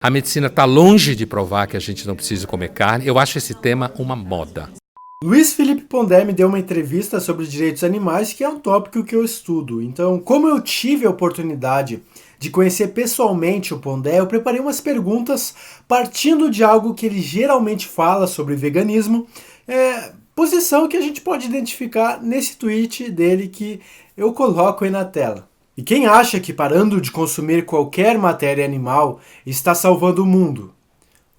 A medicina está longe de provar que a gente não precisa comer carne. Eu acho esse tema uma moda. Luiz Felipe Pondé me deu uma entrevista sobre direitos animais, que é um tópico que eu estudo. Então, como eu tive a oportunidade de conhecer pessoalmente o Pondé, eu preparei umas perguntas partindo de algo que ele geralmente fala sobre veganismo, posição que a gente pode identificar nesse tweet dele que eu coloco aí na tela. E quem acha que parando de consumir qualquer matéria animal está salvando o mundo?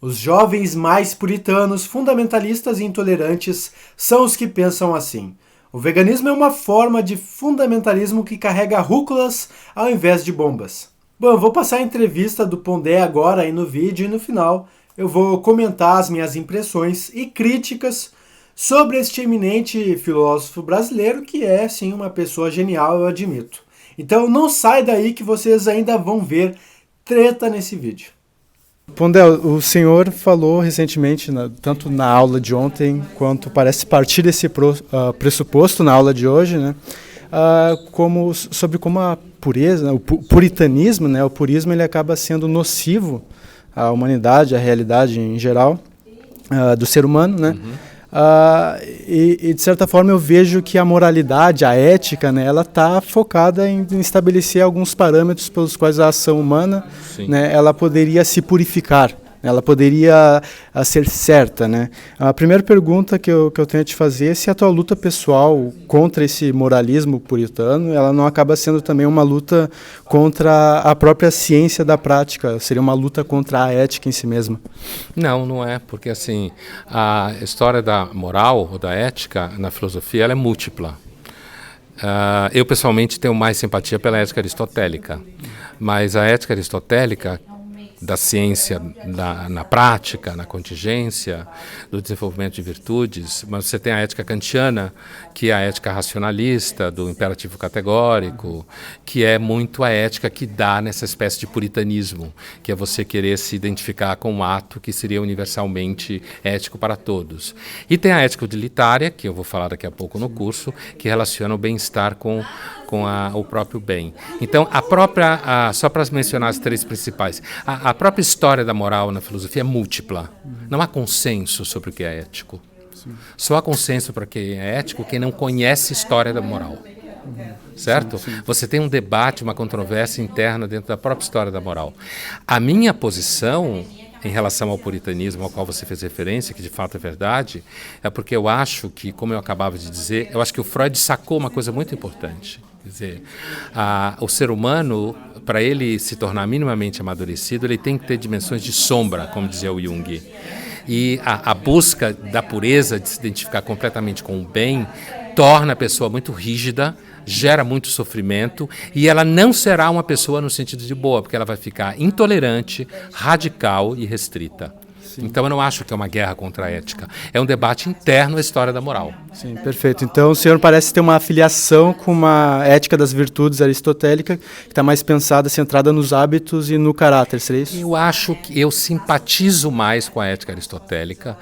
Os jovens mais puritanos, fundamentalistas e intolerantes são os que pensam assim. O veganismo é uma forma de fundamentalismo que carrega rúculas ao invés de bombas. Bom, eu vou passar a entrevista do Pondé agora aí no vídeo e no final eu vou comentar as minhas impressões e críticas sobre este eminente filósofo brasileiro que é, sim, uma pessoa genial, eu admito. Então não sai daí que vocês ainda vão ver treta nesse vídeo. Pondé, o senhor falou recentemente, tanto na aula de ontem, quanto parece partir desse pressuposto na aula de hoje, né, sobre como a pureza, o puritanismo, né, o purismo, ele acaba sendo nocivo à humanidade, à realidade em geral, do ser humano, né? E de certa forma eu vejo que a moralidade, a ética, né, ela está focada em estabelecer alguns parâmetros pelos quais a ação humana, né, ela poderia se purificar, ela poderia ser certa, né? A primeira pergunta que eu tenho a te fazer é se a tua luta pessoal contra esse moralismo puritano, ela não acaba sendo também uma luta contra a própria ciência da prática, seria uma luta contra a ética em si mesma? Não, não é, porque assim, a história da moral ou da ética na filosofia ela é múltipla. Eu pessoalmente tenho mais simpatia pela ética aristotélica, mas a ética aristotélica da ciência na prática, na contingência, do desenvolvimento de virtudes, mas você tem a ética kantiana, que é a ética racionalista, do imperativo categórico, que é muito a ética que dá nessa espécie de puritanismo, que é você querer se identificar com um ato que seria universalmente ético para todos. E tem a ética utilitária, que eu vou falar daqui a pouco no curso, que relaciona o bem-estar com o próprio bem. Então, só para mencionar as três principais, a própria história da moral na filosofia é múltipla. Não há consenso sobre o que é ético. Só há consenso para o que é ético quem não conhece a história da moral. Certo? Você tem um debate, uma controvérsia interna dentro da própria história da moral. A minha posição em relação ao puritanismo ao qual você fez referência, que de fato é verdade, é porque eu acho que, como eu acabava de dizer, eu acho que o Freud sacou uma coisa muito importante. Quer dizer, o ser humano, para ele se tornar minimamente amadurecido, ele tem que ter dimensões de sombra, como dizia o Jung. E a busca da pureza, de se identificar completamente com o bem, torna a pessoa muito rígida, gera muito sofrimento e ela não será uma pessoa no sentido de boa, porque ela vai ficar intolerante, radical e restrita. Então eu não acho que é uma guerra contra a ética. É um debate interno à história da moral. Sim, perfeito. Então o senhor parece ter uma afiliação com uma ética das virtudes aristotélica que está mais pensada, centrada nos hábitos e no caráter, seria isso? Eu acho que eu simpatizo mais com a ética aristotélica.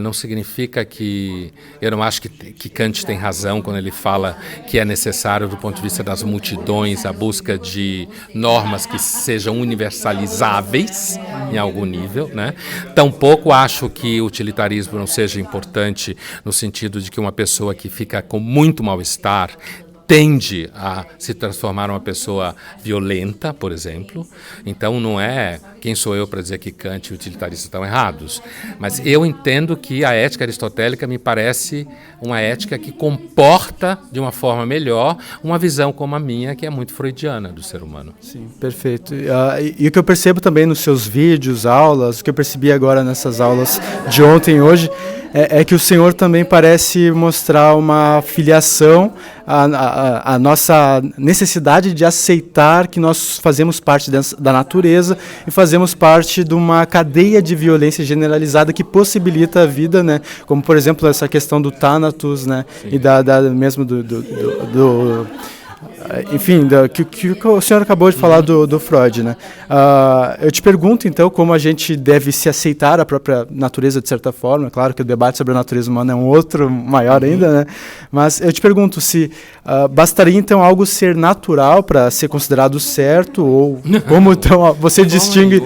Não significa que... Eu não acho que Kant tem razão quando ele fala que é necessário, do ponto de vista das multidões, a busca de normas que sejam universalizáveis em algum nível, né? Tampouco acho que o utilitarismo não seja importante no sentido de que uma pessoa que fica com muito mal-estar tende a se transformar numa pessoa violenta, por exemplo. Então não é quem sou eu para dizer que Kant e o utilitarista estão errados. Mas eu entendo que a ética aristotélica me parece uma ética que comporta de uma forma melhor uma visão como a minha, que é muito freudiana do ser humano. Sim, perfeito. E o que eu percebo também nos seus vídeos, aulas, o que eu percebi agora nessas aulas de ontem e hoje, é que o senhor também parece mostrar uma filiação à nossa necessidade de aceitar que nós fazemos parte da natureza e fazemos parte de uma cadeia de violência generalizada que possibilita a vida, né? Como, por exemplo, essa questão do Thanatos, né? E mesmo enfim, que o senhor acabou de falar do Freud, né? Eu te pergunto, então, como a gente deve se aceitar a própria natureza, de certa forma. Claro que o debate sobre a natureza humana é um outro maior ainda, né? Mas eu te pergunto se bastaria, então, algo ser natural para ser considerado certo, ou como, então, você distingue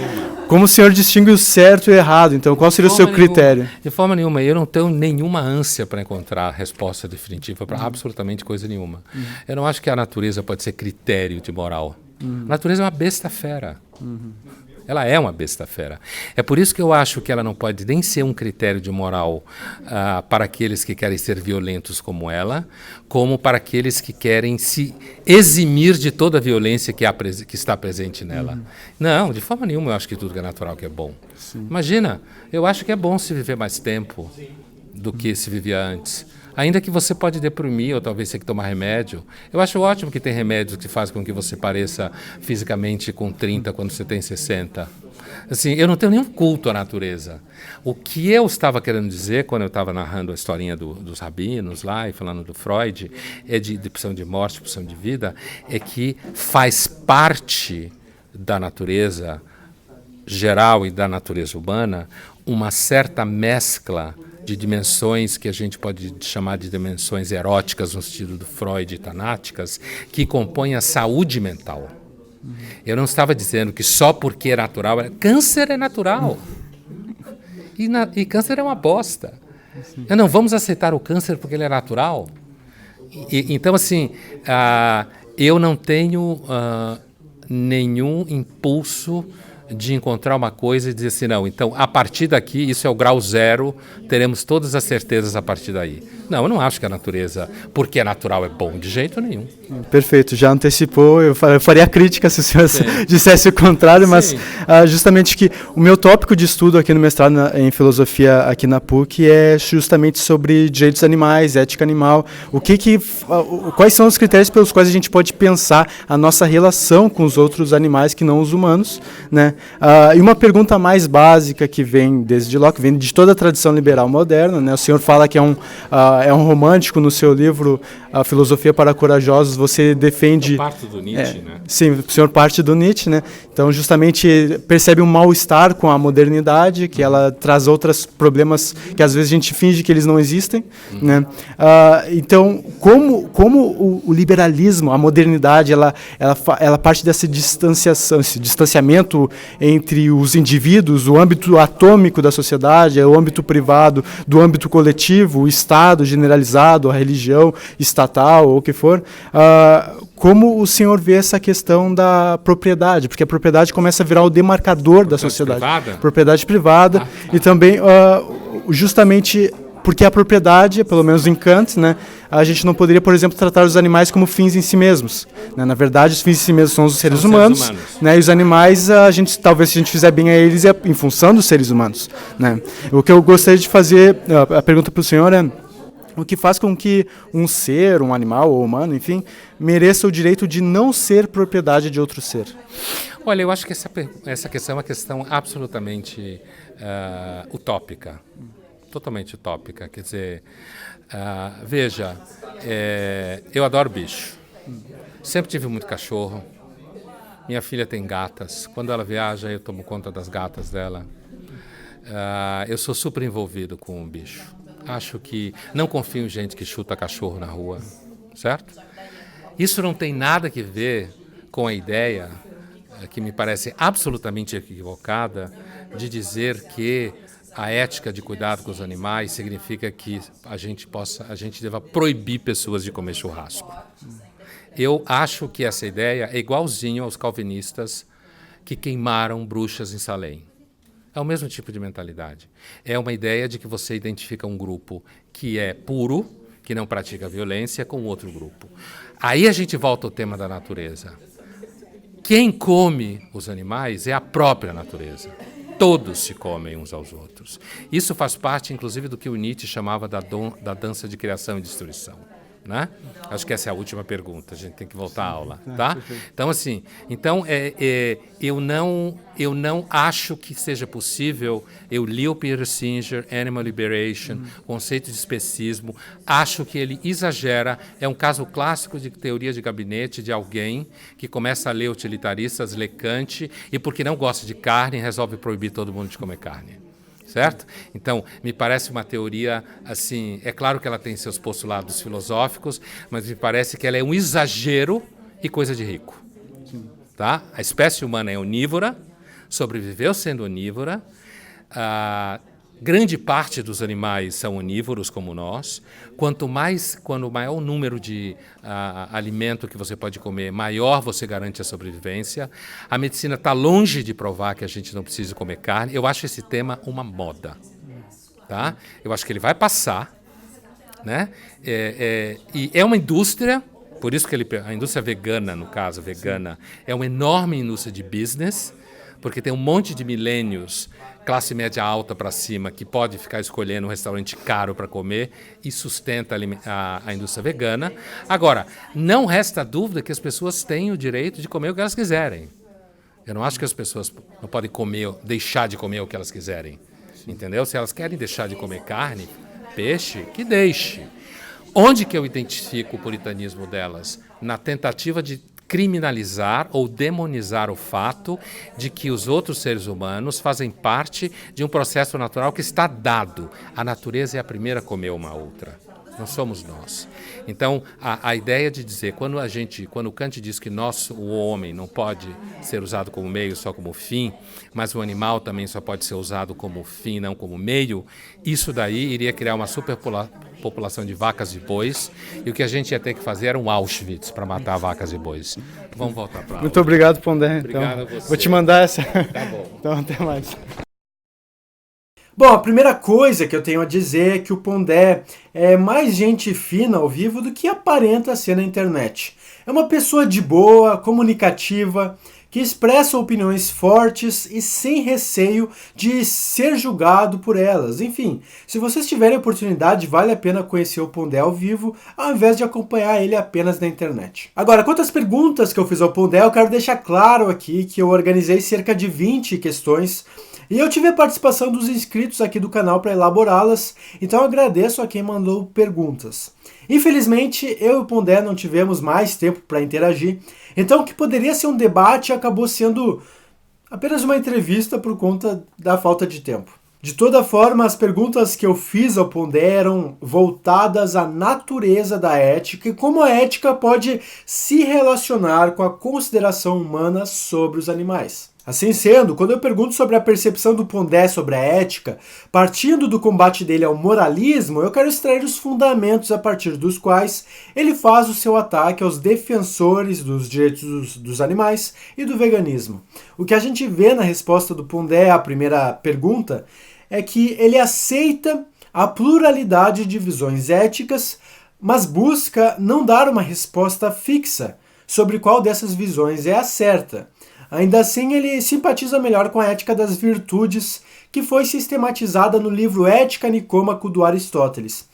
Como o senhor distingue o certo e o errado? Então, qual seria o seu critério? De forma nenhuma. Eu não tenho nenhuma ânsia para encontrar a resposta definitiva para absolutamente coisa nenhuma. Eu não acho que a natureza pode ser critério de moral. A natureza é uma besta fera. Ela é uma besta fera. É por isso que eu acho que ela não pode nem ser um critério de moral para aqueles que querem ser violentos como ela, como para aqueles que querem se eximir de toda a violência que está presente nela. Não, de forma nenhuma eu acho que tudo que é natural que é bom. Sim. Imagina, eu acho que é bom se viver mais tempo do que se vivia antes. Ainda que você pode deprimir ou talvez ter que tomar remédio. Eu acho ótimo que tem remédios que fazem com que você pareça fisicamente com 30 quando você tem 60. Assim, eu não tenho nenhum culto à natureza. O que eu estava querendo dizer quando eu estava narrando a historinha dos rabinos lá e falando do Freud, de pulsão de morte, pulsão de vida, é que faz parte da natureza geral e da natureza humana uma certa mescla de dimensões que a gente pode chamar de dimensões eróticas no sentido do Freud e tanáticas, que compõem a saúde mental. Eu não estava dizendo que só porque é natural... Câncer é natural. E câncer é uma bosta. Não vamos aceitar o câncer porque ele é natural? Então, assim, eu não tenho nenhum impulso de encontrar uma coisa e dizer assim, não, então, a partir daqui, isso é o grau zero, teremos todas as certezas a partir daí. Não, eu não acho que a natureza, porque é natural, é bom, de jeito nenhum. Perfeito, já antecipou, eu faria crítica se o senhor dissesse o contrário, mas justamente que o meu tópico de estudo aqui no mestrado em filosofia aqui na PUC é justamente sobre direitos animais, ética animal, quais são os critérios pelos quais a gente pode pensar a nossa relação com os outros animais que não os humanos, né? E uma pergunta mais básica que vem desde Locke, vem de toda a tradição liberal moderna, né? O senhor fala que é um romântico no seu livro A Filosofia para Corajosos, você defende... Parte do Nietzsche, né? Sim, o senhor parte do Nietzsche, né? Então, justamente, percebe um mal-estar com a modernidade, que ela traz outros problemas que às vezes a gente finge que eles não existem, né? Então, como o liberalismo, a modernidade, ela parte dessa distanciação, esse distanciamento entre os indivíduos, o âmbito atômico da sociedade, o âmbito privado, do âmbito coletivo, o Estado generalizado, a religião estatal ou o que for, como o senhor vê essa questão da propriedade? Porque a propriedade começa a virar o demarcador da sociedade. Privada? Propriedade privada. E também, justamente... Porque a propriedade, pelo menos em Kant, né, a gente não poderia, por exemplo, tratar os animais como fins em si mesmos, né? Na verdade, os fins em si mesmos são os seres humanos. Né, e os animais, talvez se a gente fizer bem a eles, é em função dos seres humanos. Né? O que eu gostaria de fazer, a pergunta para o senhor é: o que faz com que um ser, um animal ou humano, enfim, mereça o direito de não ser propriedade de outro ser? Olha, eu acho que essa questão é uma questão absolutamente utópica. Totalmente utópica. Quer dizer, veja, eu adoro bicho. Sempre tive muito cachorro. Minha filha tem gatas. Quando ela viaja, eu tomo conta das gatas dela. Eu sou super envolvido com o bicho. Acho que não confio em gente que chuta cachorro na rua, certo? Isso não tem nada a ver com a ideia, que me parece absolutamente equivocada, de dizer que a ética de cuidado com os animais significa que a gente deva proibir pessoas de comer churrasco. Eu acho que essa ideia é igualzinho aos calvinistas que queimaram bruxas em Salem. É o mesmo tipo de mentalidade. É uma ideia de que você identifica um grupo que é puro, que não pratica violência, com outro grupo. Aí a gente volta ao tema da natureza. Quem come os animais é a própria natureza. Todos se comem uns aos outros. Isso faz parte, inclusive, do que o Nietzsche chamava da dança de criação e destruição. Né? Acho que essa é a última pergunta, a gente tem que voltar à aula. Tá? Então, assim, eu não acho que seja possível. Eu li o Peter Singer, Animal Liberation, conceito de especismo. Acho que ele exagera. É um caso clássico de teoria de gabinete de alguém que começa a ler utilitaristas, lê Kant, e porque não gosta de carne, resolve proibir todo mundo de comer carne. Certo? Então, me parece uma teoria, assim, é claro que ela tem seus postulados filosóficos, mas me parece que ela é um exagero e coisa de rico. Tá? A espécie humana é onívora, sobreviveu sendo onívora. Grande parte dos animais são onívoros como nós. Quanto maior o número de alimento que você pode comer, maior você garante a sobrevivência. A medicina está longe de provar que a gente não precisa comer carne. Eu acho esse tema uma moda. Tá? Eu acho que ele vai passar, né? E é uma indústria, por isso que a indústria vegana, no caso, vegana, é uma enorme indústria de business, porque tem um monte de milênios, classe média alta para cima, que pode ficar escolhendo um restaurante caro para comer e sustenta a indústria vegana. Agora, não resta dúvida que as pessoas têm o direito de comer o que elas quiserem. Eu não acho que as pessoas não podem comer, deixar de comer o que elas quiserem. Entendeu? Se elas querem deixar de comer carne, peixe, que deixe. Onde que eu identifico o puritanismo delas? Na tentativa de criminalizar ou demonizar o fato de que os outros seres humanos fazem parte de um processo natural que está dado. A natureza é a primeira a comer uma outra. Não somos nós. Então, a ideia de dizer, quando Kant diz que o homem não pode ser usado como meio, só como fim, mas o animal também só pode ser usado como fim, não como meio, isso daí iria criar uma superpopulação de vacas e bois, e o que a gente ia ter que fazer era um Auschwitz para matar vacas e bois. Vamos voltar para a aula. Muito obrigado, Pondé. Obrigado então, a você. Vou te mandar essa. Tá bom. Então, até mais. Bom, a primeira coisa que eu tenho a dizer é que o Pondé é mais gente fina ao vivo do que aparenta ser na internet. É uma pessoa de boa, comunicativa, que expressa opiniões fortes e sem receio de ser julgado por elas. Enfim, se vocês tiverem oportunidade, vale a pena conhecer o Pondé ao vivo, ao invés de acompanhar ele apenas na internet. Agora, quanto às perguntas que eu fiz ao Pondé, eu quero deixar claro aqui que eu organizei cerca de 20 questões e eu tive a participação dos inscritos aqui do canal para elaborá-las, então eu agradeço a quem mandou perguntas. Infelizmente, eu e o Pondé não tivemos mais tempo para interagir, então o que poderia ser um debate acabou sendo apenas uma entrevista por conta da falta de tempo. De toda forma, as perguntas que eu fiz ao Pondé eram voltadas à natureza da ética e como a ética pode se relacionar com a consideração humana sobre os animais. Assim sendo, quando eu pergunto sobre a percepção do Pondé sobre a ética, partindo do combate dele ao moralismo, eu quero extrair os fundamentos a partir dos quais ele faz o seu ataque aos defensores dos direitos dos animais e do veganismo. O que a gente vê na resposta do Pondé à primeira pergunta é que ele aceita a pluralidade de visões éticas, mas busca não dar uma resposta fixa sobre qual dessas visões é a certa. Ainda assim, ele simpatiza melhor com a ética das virtudes, que foi sistematizada no livro Ética Nicômaco do Aristóteles.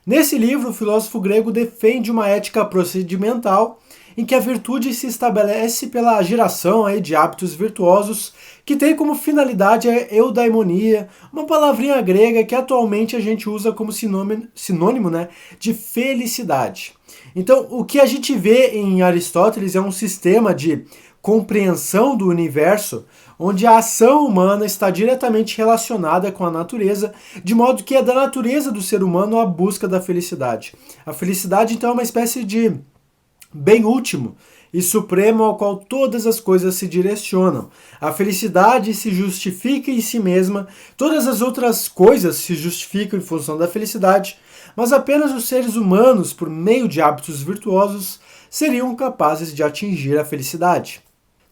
Nesse livro, o filósofo grego defende uma ética procedimental, em que a virtude se estabelece pela geração de hábitos virtuosos, que tem como finalidade a eudaimonia, uma palavrinha grega que atualmente a gente usa como sinônimo, de felicidade. Então, o que a gente vê em Aristóteles é um sistema de compreensão do universo, onde a ação humana está diretamente relacionada com a natureza, de modo que é da natureza do ser humano a busca da felicidade. A felicidade, então, é uma espécie de bem último e supremo ao qual todas as coisas se direcionam. A felicidade se justifica em si mesma, todas as outras coisas se justificam em função da felicidade, mas apenas os seres humanos, por meio de hábitos virtuosos, seriam capazes de atingir a felicidade.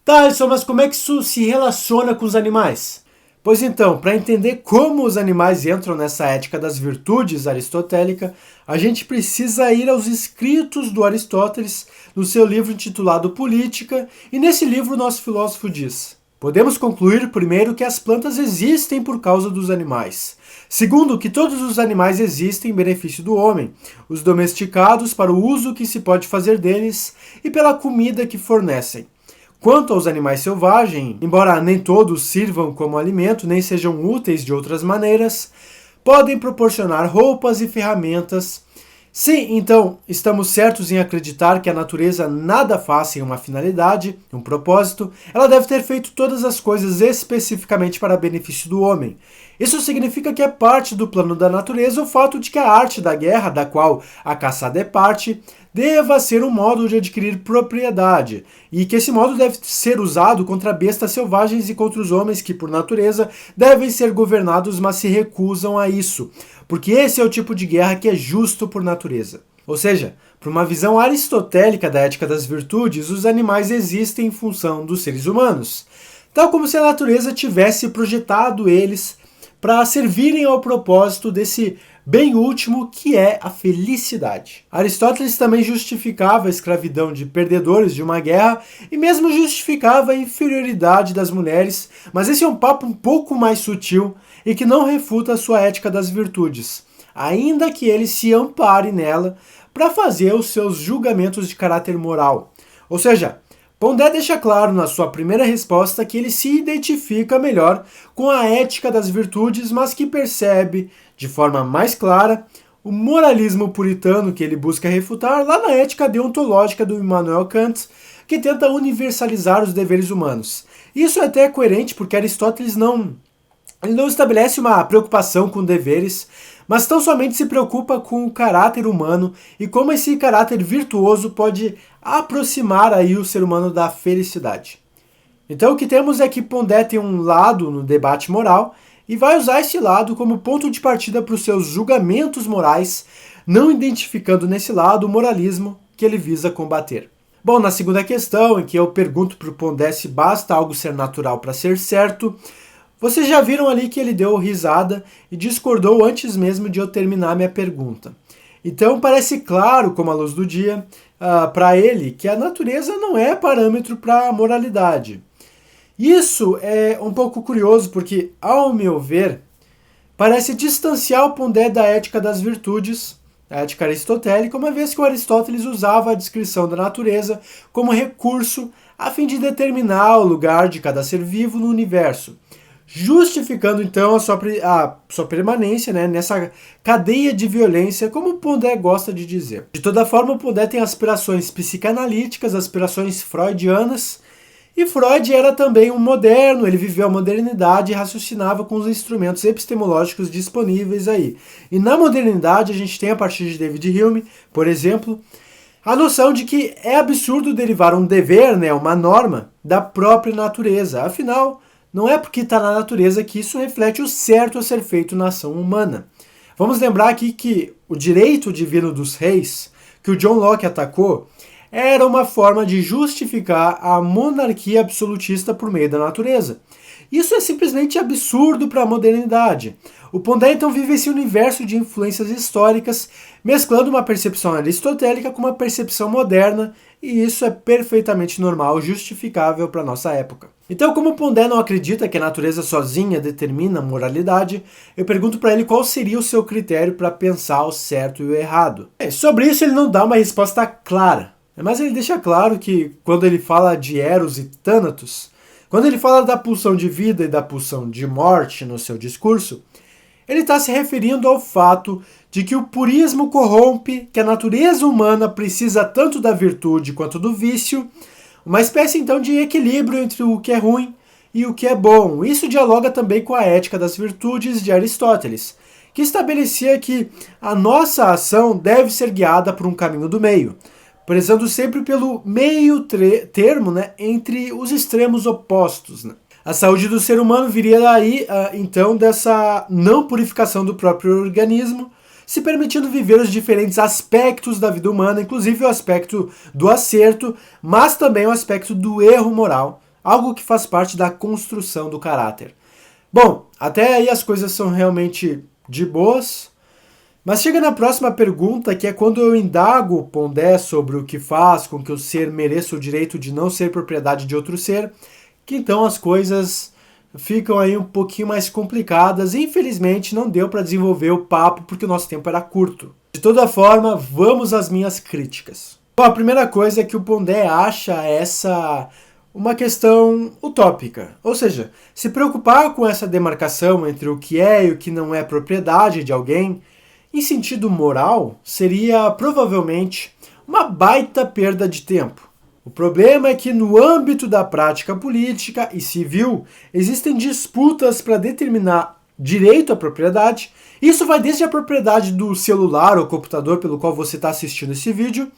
Tá, Alisson, mas como é que isso se relaciona com os animais? Pois então, para entender como os animais entram nessa ética das virtudes aristotélica, a gente precisa ir aos escritos do Aristóteles, no seu livro intitulado Política, e nesse livro o nosso filósofo diz: podemos concluir primeiro que as plantas existem por causa dos animais. Segundo, que todos os animais existem em benefício do homem, os domesticados para o uso que se pode fazer deles e pela comida que fornecem. Quanto aos animais selvagens, embora nem todos sirvam como alimento, nem sejam úteis de outras maneiras, podem proporcionar roupas e ferramentas. Sim, então, estamos certos em acreditar que a natureza nada faz sem uma finalidade, um propósito. Ela deve ter feito todas as coisas especificamente para benefício do homem. Isso significa que é parte do plano da natureza o fato de que a arte da guerra, da qual a caçada é parte, deva ser um modo de adquirir propriedade, e que esse modo deve ser usado contra bestas selvagens e contra os homens que, por natureza, devem ser governados, mas se recusam a isso, porque esse é o tipo de guerra que é justo por natureza. Ou seja, para uma visão aristotélica da ética das virtudes, os animais existem em função dos seres humanos, tal como se a natureza tivesse projetado eles para servirem ao propósito desse bem último que é a felicidade. Aristóteles também justificava a escravidão de perdedores de uma guerra e mesmo justificava a inferioridade das mulheres, mas esse é um papo um pouco mais sutil e que não refuta a sua ética das virtudes, ainda que ele se ampare nela para fazer os seus julgamentos de caráter moral. Ou seja, Pondé deixa claro na sua primeira resposta que ele se identifica melhor com a ética das virtudes, mas que percebe, de forma mais clara, o moralismo puritano que ele busca refutar lá na ética deontológica do Immanuel Kant, que tenta universalizar os deveres humanos. Isso é até coerente porque Aristóteles não estabelece uma preocupação com deveres, mas tão somente se preocupa com o caráter humano e como esse caráter virtuoso pode aproximar aí o ser humano da felicidade. Então o que temos é que Pondé tem um lado no debate moral e vai usar esse lado como ponto de partida para os seus julgamentos morais, não identificando nesse lado o moralismo que ele visa combater. Bom, na segunda questão, em que eu pergunto para o Pondé se basta algo ser natural para ser certo, vocês já viram ali que ele deu risada e discordou antes mesmo de eu terminar minha pergunta. Então parece claro, como a luz do dia, para ele que a natureza não é parâmetro para a moralidade. Isso é um pouco curioso porque, ao meu ver, parece distanciar o Pondé da ética das virtudes, a ética aristotélica, uma vez que o Aristóteles usava a descrição da natureza como recurso a fim de determinar o lugar de cada ser vivo no universo, justificando então a sua permanência, né, nessa cadeia de violência, como o Pondé gosta de dizer. De toda forma, o Pondé tem aspirações psicanalíticas, aspirações freudianas, e Freud era também um moderno, ele viveu a modernidade e raciocinava com os instrumentos epistemológicos disponíveis aí. E na modernidade a gente tem, a partir de David Hume, por exemplo, a noção de que é absurdo derivar um dever, né, uma norma, da própria natureza. Afinal, não é porque está na natureza que isso reflete o certo a ser feito na ação humana. Vamos lembrar aqui que o direito divino dos reis, que o John Locke atacou, era uma forma de justificar a monarquia absolutista por meio da natureza. Isso é simplesmente absurdo para a modernidade. O Pondé então vive esse universo de influências históricas, mesclando uma percepção aristotélica com uma percepção moderna, e isso é perfeitamente normal, justificável para a nossa época. Então, como o Pondé não acredita que a natureza sozinha determina a moralidade, eu pergunto para ele qual seria o seu critério para pensar o certo e o errado. Sobre isso ele não dá uma resposta clara, mas ele deixa claro que quando ele fala de Eros e Thanatos, quando ele fala da pulsão de vida e da pulsão de morte no seu discurso, ele está se referindo ao fato de que o purismo corrompe, que a natureza humana precisa tanto da virtude quanto do vício, uma espécie então de equilíbrio entre o que é ruim e o que é bom. Isso dialoga também com a ética das virtudes de Aristóteles, que estabelecia que a nossa ação deve ser guiada por um caminho do meio, prezando sempre pelo meio termo, né, entre os extremos opostos. Né? A saúde do ser humano viria daí, então, dessa não purificação do próprio organismo, se permitindo viver os diferentes aspectos da vida humana, inclusive o aspecto do acerto, mas também o aspecto do erro moral, algo que faz parte da construção do caráter. Bom, até aí as coisas são realmente de boas, mas chega na próxima pergunta, que é quando eu indago o Pondé sobre o que faz com que o ser mereça o direito de não ser propriedade de outro ser, que então as coisas ficam aí um pouquinho mais complicadas e infelizmente não deu para desenvolver o papo porque o nosso tempo era curto. De toda forma, vamos às minhas críticas. Bom, a primeira coisa é que o Pondé acha essa uma questão utópica, ou seja, se preocupar com essa demarcação entre o que é e o que não é propriedade de alguém, em sentido moral, seria provavelmente uma baita perda de tempo. O problema é que no âmbito da prática política e civil existem disputas para determinar direito à propriedade. Isso vai desde a propriedade do celular ou computador pelo qual você está assistindo esse vídeo,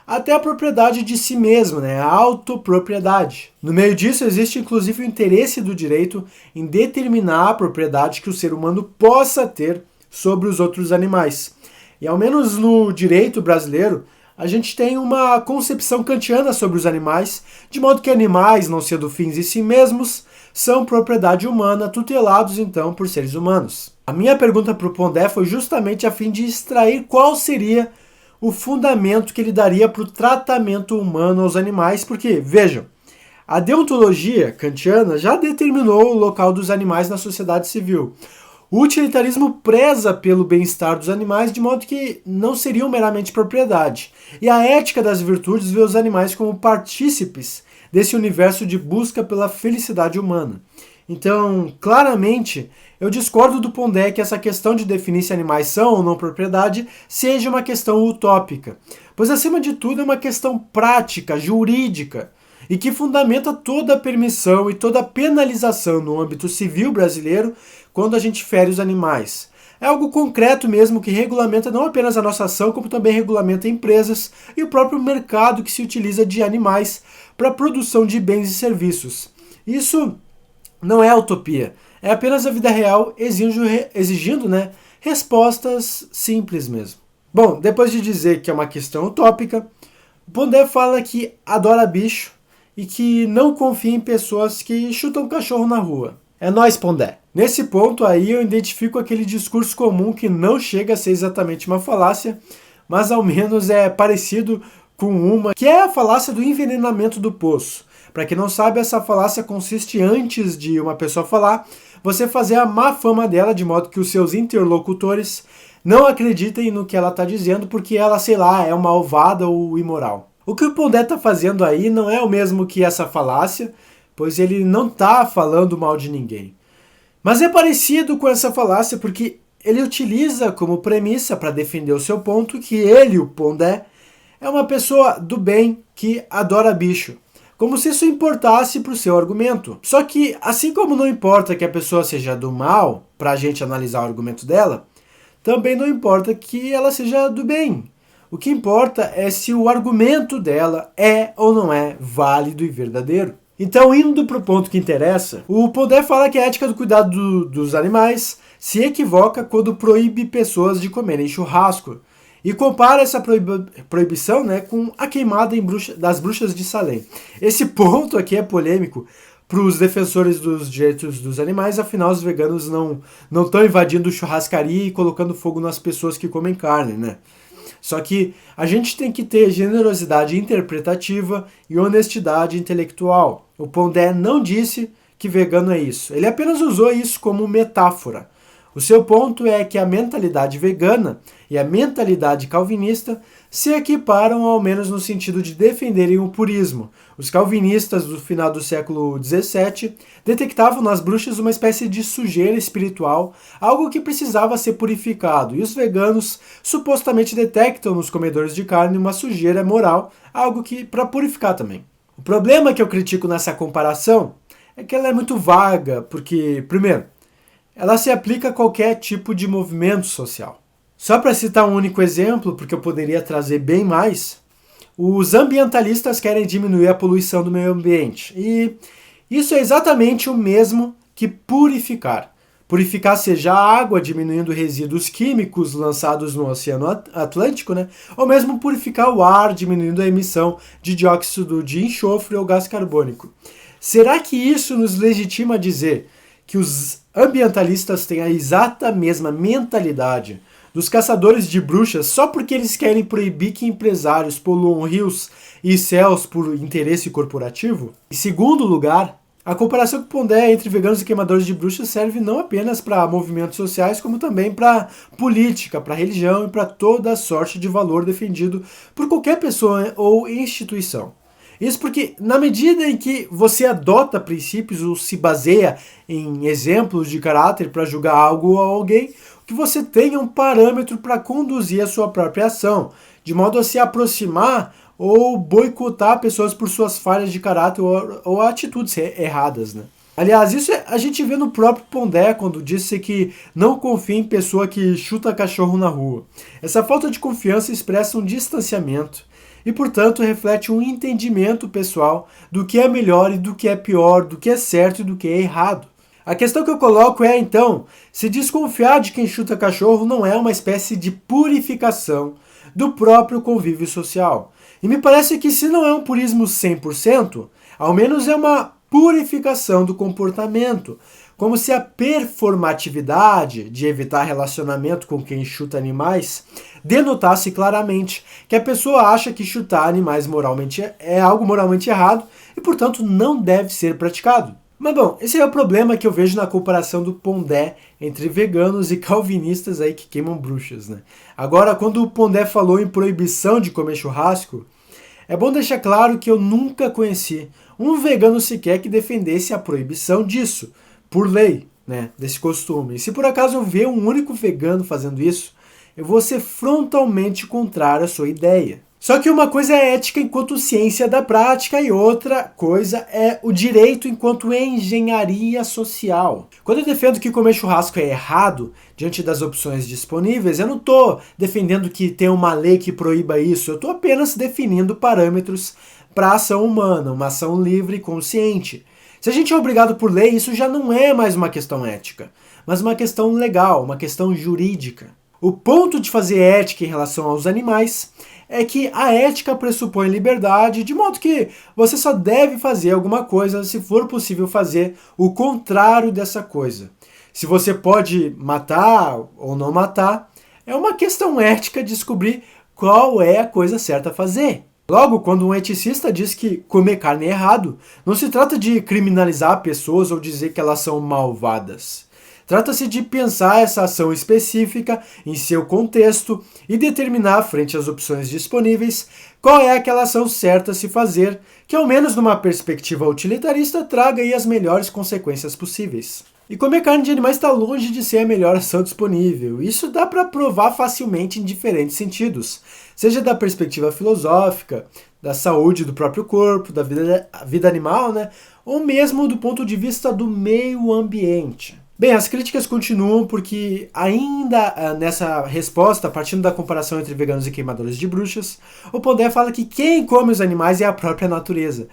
até a propriedade de si mesmo, né? A autopropriedade. No meio disso existe inclusive o interesse do direito em determinar a propriedade que o ser humano possa ter sobre os outros animais. E ao menos no direito brasileiro, a gente tem uma concepção kantiana sobre os animais, de modo que animais, não sendo fins em si mesmos, são propriedade humana, tutelados então por seres humanos. A minha pergunta para o Pondé foi justamente a fim de extrair qual seria o fundamento que ele daria para o tratamento humano aos animais, porque, vejam, a deontologia kantiana já determinou o local dos animais na sociedade civil. O utilitarismo preza pelo bem-estar dos animais, de modo que não seriam meramente propriedade. E a ética das virtudes vê os animais como partícipes desse universo de busca pela felicidade humana. Então, claramente, eu discordo do Pondé que essa questão de definir se animais são ou não propriedade seja uma questão utópica, pois, acima de tudo, é uma questão prática, jurídica, e que fundamenta toda a permissão e toda a penalização no âmbito civil brasileiro quando a gente fere os animais. É algo concreto mesmo que regulamenta não apenas a nossa ação, como também regulamenta empresas e o próprio mercado que se utiliza de animais para a produção de bens e serviços. Isso não é utopia, é apenas a vida real exigindo respostas simples mesmo. Bom, depois de dizer que é uma questão utópica, o Pondé fala que adora bicho e que não confia em pessoas que chutam cachorro na rua. É nóis, Pondé. Nesse ponto aí eu identifico aquele discurso comum que não chega a ser exatamente uma falácia, mas ao menos é parecido com uma, que é a falácia do envenenamento do poço. Para quem não sabe, essa falácia consiste antes de uma pessoa falar, você fazer a má fama dela de modo que os seus interlocutores não acreditem no que ela está dizendo porque ela, sei lá, é uma malvada ou imoral. O que o Pondé está fazendo aí não é o mesmo que essa falácia, pois ele não está falando mal de ninguém. Mas é parecido com essa falácia porque ele utiliza como premissa para defender o seu ponto que ele, o Pondé, é uma pessoa do bem que adora bicho. Como se isso importasse para o seu argumento. Só que, assim como não importa que a pessoa seja do mal, para a gente analisar o argumento dela, também não importa que ela seja do bem. O que importa é se o argumento dela é ou não é válido e verdadeiro. Então, indo para o ponto que interessa, o Pondé fala que a ética do cuidado dos animais se equivoca quando proíbe pessoas de comerem churrasco. E compara essa proibição com a queimada das bruxas de Salem. Esse ponto aqui é polêmico para os defensores dos direitos dos animais, afinal os veganos não estão invadindo churrascaria e colocando fogo nas pessoas que comem carne, né? Só que a gente tem que ter generosidade interpretativa e honestidade intelectual. O Pondé não disse que vegano é isso, ele apenas usou isso como metáfora. O seu ponto é que a mentalidade vegana e a mentalidade calvinista se equiparam ao menos no sentido de defenderem o purismo. Os calvinistas do final do século XVII detectavam nas bruxas uma espécie de sujeira espiritual, algo que precisava ser purificado, e os veganos supostamente detectam nos comedores de carne uma sujeira moral, algo que para purificar também. O problema que eu critico nessa comparação é que ela é muito vaga, porque, primeiro, ela se aplica a qualquer tipo de movimento social. Só para citar um único exemplo, porque eu poderia trazer bem mais, os ambientalistas querem diminuir a poluição do meio ambiente. E isso é exatamente o mesmo que purificar. Purificar seja a água, diminuindo resíduos químicos lançados no Oceano Atlântico, ou mesmo purificar o ar, diminuindo a emissão de dióxido de enxofre ou gás carbônico. Será que isso nos legitima a dizer que os ambientalistas têm a exata mesma mentalidade dos caçadores de bruxas só porque eles querem proibir que empresários poluam rios e céus por interesse corporativo? Em segundo lugar, a comparação com o Pondé entre veganos e queimadores de bruxas serve não apenas para movimentos sociais, como também para política, para religião e para toda a sorte de valor defendido por qualquer pessoa ou instituição. Isso porque, na medida em que você adota princípios ou se baseia em exemplos de caráter para julgar algo ou alguém, o que você tem é um parâmetro para conduzir a sua própria ação, de modo a se aproximar ou boicotar pessoas por suas falhas de caráter ou atitudes erradas, Aliás, isso a gente vê no próprio Pondé quando disse que não confia em pessoa que chuta cachorro na rua. Essa falta de confiança expressa um distanciamento e, portanto, reflete um entendimento pessoal do que é melhor e do que é pior, do que é certo e do que é errado. A questão que eu coloco é, então, se desconfiar de quem chuta cachorro não é uma espécie de purificação do próprio convívio social. E me parece que se não é um purismo 100%, ao menos é uma purificação do comportamento, como se a performatividade de evitar relacionamento com quem chuta animais denotasse claramente que a pessoa acha que chutar animais moralmente é algo moralmente errado e, portanto, não deve ser praticado. Mas bom, esse é o problema que eu vejo na comparação do Pondé entre veganos e calvinistas aí que queimam bruxas, né? Agora, quando o Pondé falou em proibição de comer churrasco, é bom deixar claro que eu nunca conheci um vegano sequer que defendesse a proibição disso, por lei, né, desse costume. E se por acaso eu ver um único vegano fazendo isso, eu vou ser frontalmente contrário à sua ideia. Só que uma coisa é ética enquanto ciência da prática e outra coisa é o direito enquanto engenharia social. Quando eu defendo que comer churrasco é errado diante das opções disponíveis, eu não estou defendendo que tem uma lei que proíba isso, eu estou apenas definindo parâmetros para a ação humana, uma ação livre e consciente. Se a gente é obrigado por lei, isso já não é mais uma questão ética, mas uma questão legal, uma questão jurídica. O ponto de fazer ética em relação aos animais é que a ética pressupõe liberdade, de modo que você só deve fazer alguma coisa se for possível fazer o contrário dessa coisa. Se você pode matar ou não matar, é uma questão ética descobrir qual é a coisa certa a fazer. Logo, quando um eticista diz que comer carne é errado, não se trata de criminalizar pessoas ou dizer que elas são malvadas. Trata-se de pensar essa ação específica em seu contexto e determinar, frente às opções disponíveis, qual é aquela ação certa a se fazer, que ao menos numa perspectiva utilitarista traga aí as melhores consequências possíveis. E comer carne de animais está longe de ser a melhor ação disponível. Isso dá para provar facilmente em diferentes sentidos, seja da perspectiva filosófica, da saúde do próprio corpo, da vida animal, né? Ou mesmo do ponto de vista do meio ambiente. Bem, as críticas continuam porque ainda nessa resposta, partindo da comparação entre veganos e queimadores de bruxas, o Pondé fala que quem come os animais é a própria natureza.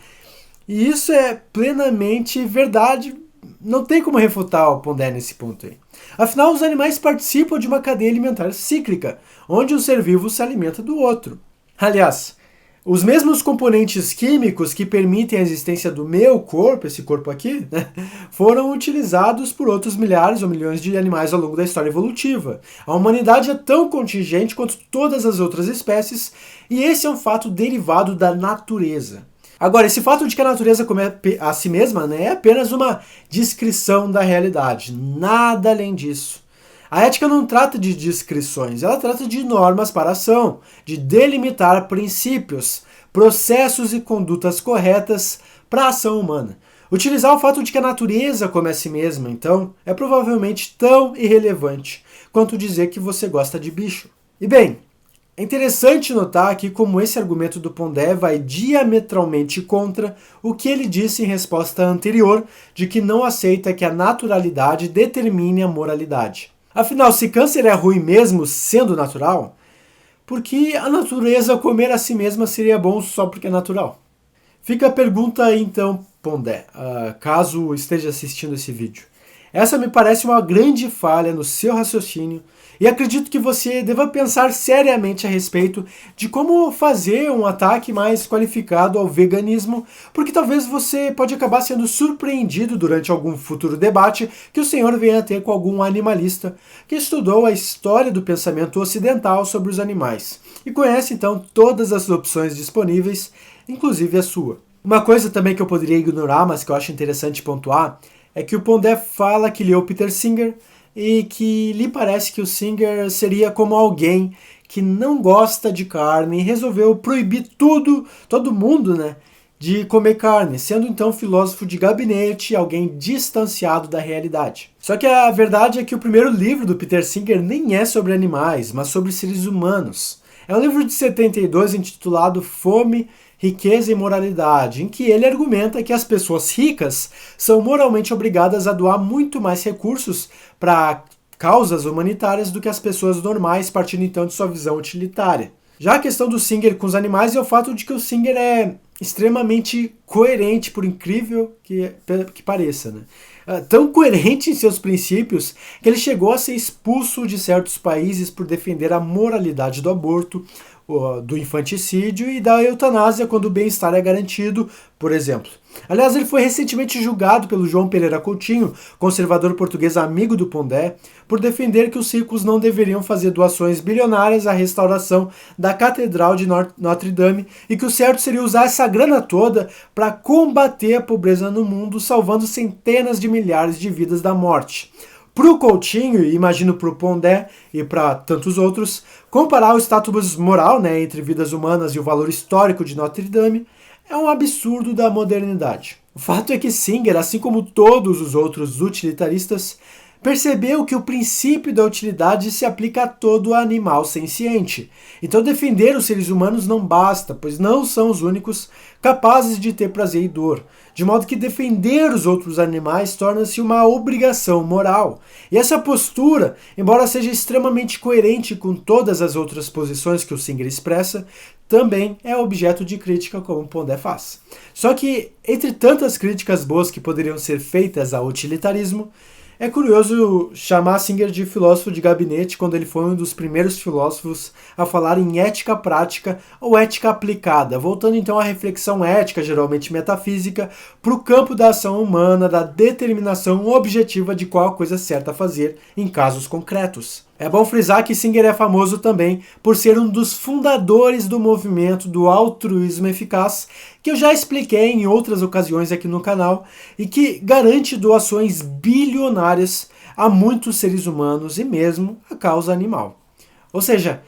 E isso é plenamente verdade, não tem como refutar o Pondé nesse ponto aí. Afinal, os animais participam de uma cadeia alimentar cíclica, onde um ser vivo se alimenta do outro. Aliás, os mesmos componentes químicos que permitem a existência do meu corpo, esse corpo aqui, né, foram utilizados por outros milhares ou milhões de animais ao longo da história evolutiva. A humanidade é tão contingente quanto todas as outras espécies, e esse é um fato derivado da natureza. Agora, esse fato de que a natureza come a si mesma, né, é apenas uma descrição da realidade, nada além disso. A ética não trata de descrições, ela trata de normas para a ação, de delimitar princípios, processos e condutas corretas para a ação humana. Utilizar o fato de que a natureza come a si mesma, então, é provavelmente tão irrelevante quanto dizer que você gosta de bicho. E bem, é interessante notar aqui como esse argumento do Pondé vai diametralmente contra o que ele disse em resposta anterior de que não aceita que a naturalidade determine a moralidade. Afinal, se câncer é ruim mesmo sendo natural, por que a natureza comer a si mesma seria bom só porque é natural? Fica a pergunta aí então, Pondé, caso esteja assistindo esse vídeo. Essa me parece uma grande falha no seu raciocínio e acredito que você deva pensar seriamente a respeito de como fazer um ataque mais qualificado ao veganismo, porque talvez você pode acabar sendo surpreendido durante algum futuro debate que o senhor venha a ter com algum animalista que estudou a história do pensamento ocidental sobre os animais e conhece então todas as opções disponíveis, inclusive a sua. Uma coisa também que eu poderia ignorar, mas que eu acho interessante pontuar, é que o Pondé fala que leu Peter Singer e que lhe parece que o Singer seria como alguém que não gosta de carne e resolveu proibir todo mundo, né, de comer carne, sendo então filósofo de gabinete, alguém distanciado da realidade. Só que a verdade é que o primeiro livro do Peter Singer nem é sobre animais, mas sobre seres humanos. É um livro de 72 intitulado Fome, Riqueza e Moralidade, em que ele argumenta que as pessoas ricas são moralmente obrigadas a doar muito mais recursos para causas humanitárias do que as pessoas normais, partindo então de sua visão utilitária. Já a questão do Singer com os animais é o fato de que o Singer é extremamente coerente, por incrível que pareça, né? Tão coerente em seus princípios que ele chegou a ser expulso de certos países por defender a moralidade do aborto, do infanticídio e da eutanásia quando o bem-estar é garantido, por exemplo. Aliás, ele foi recentemente julgado pelo João Pereira Coutinho, conservador português amigo do Pondé, por defender que os ricos não deveriam fazer doações bilionárias à restauração da Catedral de Notre Dame e que o certo seria usar essa grana toda para combater a pobreza no mundo, salvando centenas de milhares de vidas da morte. Para o Coutinho, e imagino para o Pondé e para tantos outros, comparar o status moral, né, entre vidas humanas e o valor histórico de Notre Dame é um absurdo da modernidade. O fato é que Singer, assim como todos os outros utilitaristas, percebeu que o princípio da utilidade se aplica a todo animal senciente. Então defender os seres humanos não basta, pois não são os únicos capazes de ter prazer e dor. De modo que defender os outros animais torna-se uma obrigação moral. E essa postura, embora seja extremamente coerente com todas as outras posições que o Singer expressa, também é objeto de crítica, como Pondé faz. Só que, entre tantas críticas boas que poderiam ser feitas ao utilitarismo, é curioso chamar Singer de filósofo de gabinete quando ele foi um dos primeiros filósofos a falar em ética prática ou ética aplicada, voltando então à reflexão ética, geralmente metafísica, para o campo da ação humana, da determinação objetiva de qual a coisa certa a fazer em casos concretos. É bom frisar que Singer é famoso também por ser um dos fundadores do movimento do altruísmo eficaz, que eu já expliquei em outras ocasiões aqui no canal, e que garante doações bilionárias a muitos seres humanos e mesmo a causa animal. Ou seja,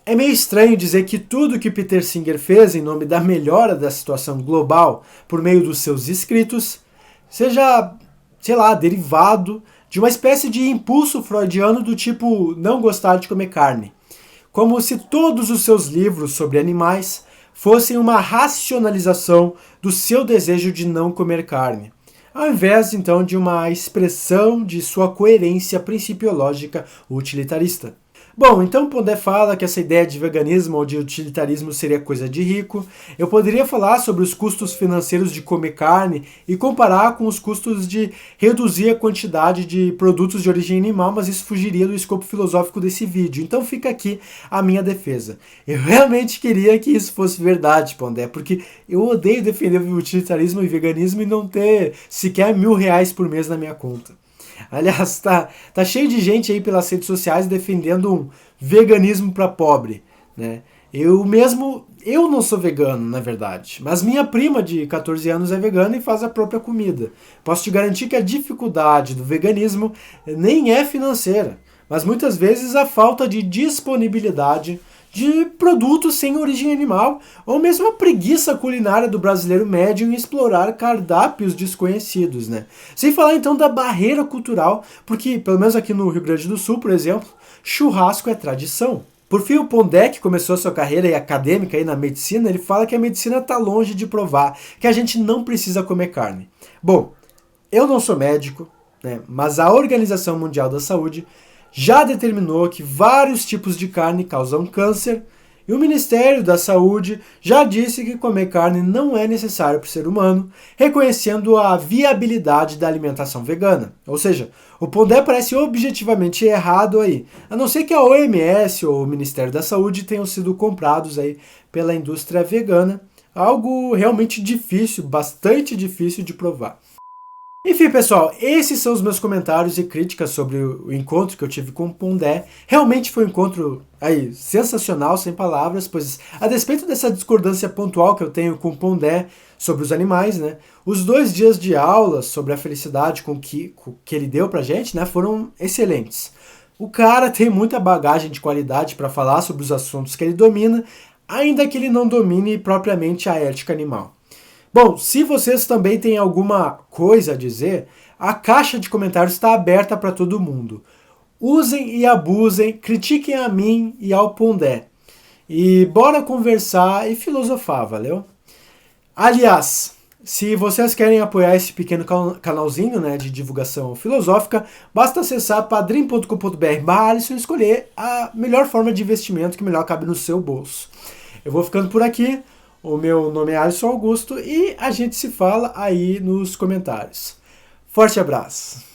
é meio estranho dizer que tudo que Peter Singer fez em nome da melhora da situação global por meio dos seus escritos seja, sei lá, derivado de uma espécie de impulso freudiano do tipo não gostar de comer carne. Como se todos os seus livros sobre animais fossem uma racionalização do seu desejo de não comer carne, ao invés, então, de uma expressão de sua coerência principiológica utilitarista. Bom, então Pondé fala que essa ideia de veganismo ou de utilitarismo seria coisa de rico. Eu poderia falar sobre os custos financeiros de comer carne e comparar com os custos de reduzir a quantidade de produtos de origem animal, mas isso fugiria do escopo filosófico desse vídeo. Então fica aqui a minha defesa. Eu realmente queria que isso fosse verdade, Pondé, porque eu odeio defender o utilitarismo e veganismo e não ter sequer R$1.000 por mês na minha conta. Aliás, tá cheio de gente aí pelas redes sociais defendendo um veganismo para pobre, né? Eu não sou vegano, na verdade, mas minha prima de 14 anos é vegana e faz a própria comida. Posso te garantir que a dificuldade do veganismo nem é financeira, mas muitas vezes a falta de disponibilidade de produtos sem origem animal, ou mesmo a preguiça culinária do brasileiro médio em explorar cardápios desconhecidos, né? Sem falar então da barreira cultural, porque pelo menos aqui no Rio Grande do Sul, por exemplo, churrasco é tradição. Por fim, o Pondé, que começou sua carreira acadêmica aí na medicina, ele fala que a medicina está longe de provar que a gente não precisa comer carne. Bom, eu não sou médico, né, mas a Organização Mundial da Saúde já determinou que vários tipos de carne causam câncer e o Ministério da Saúde já disse que comer carne não é necessário para o ser humano, reconhecendo a viabilidade da alimentação vegana. Ou seja, o Pondé parece objetivamente errado aí, a não ser que a OMS ou o Ministério da Saúde tenham sido comprados aí pela indústria vegana, algo realmente difícil, bastante difícil de provar. Enfim, pessoal, esses são os meus comentários e críticas sobre o encontro que eu tive com o Pondé. Realmente foi um encontro aí sensacional, sem palavras, pois a despeito dessa discordância pontual que eu tenho com o Pondé sobre os animais, né, os 2 dias de aula sobre a felicidade que ele deu pra gente, né, foram excelentes. O cara tem muita bagagem de qualidade para falar sobre os assuntos que ele domina, ainda que ele não domine propriamente a ética animal. Bom, se vocês também têm alguma coisa a dizer, a caixa de comentários está aberta para todo mundo. Usem e abusem, critiquem a mim e ao Pondé. E bora conversar e filosofar, valeu? Aliás, Se vocês querem apoiar esse pequeno canalzinho, né, de divulgação filosófica, basta acessar padrim.com.br/Alisson e escolher a melhor forma de investimento que melhor cabe no seu bolso. Eu vou ficando por aqui. O meu nome é Alisson Augusto e a gente se fala aí nos comentários. Forte abraço!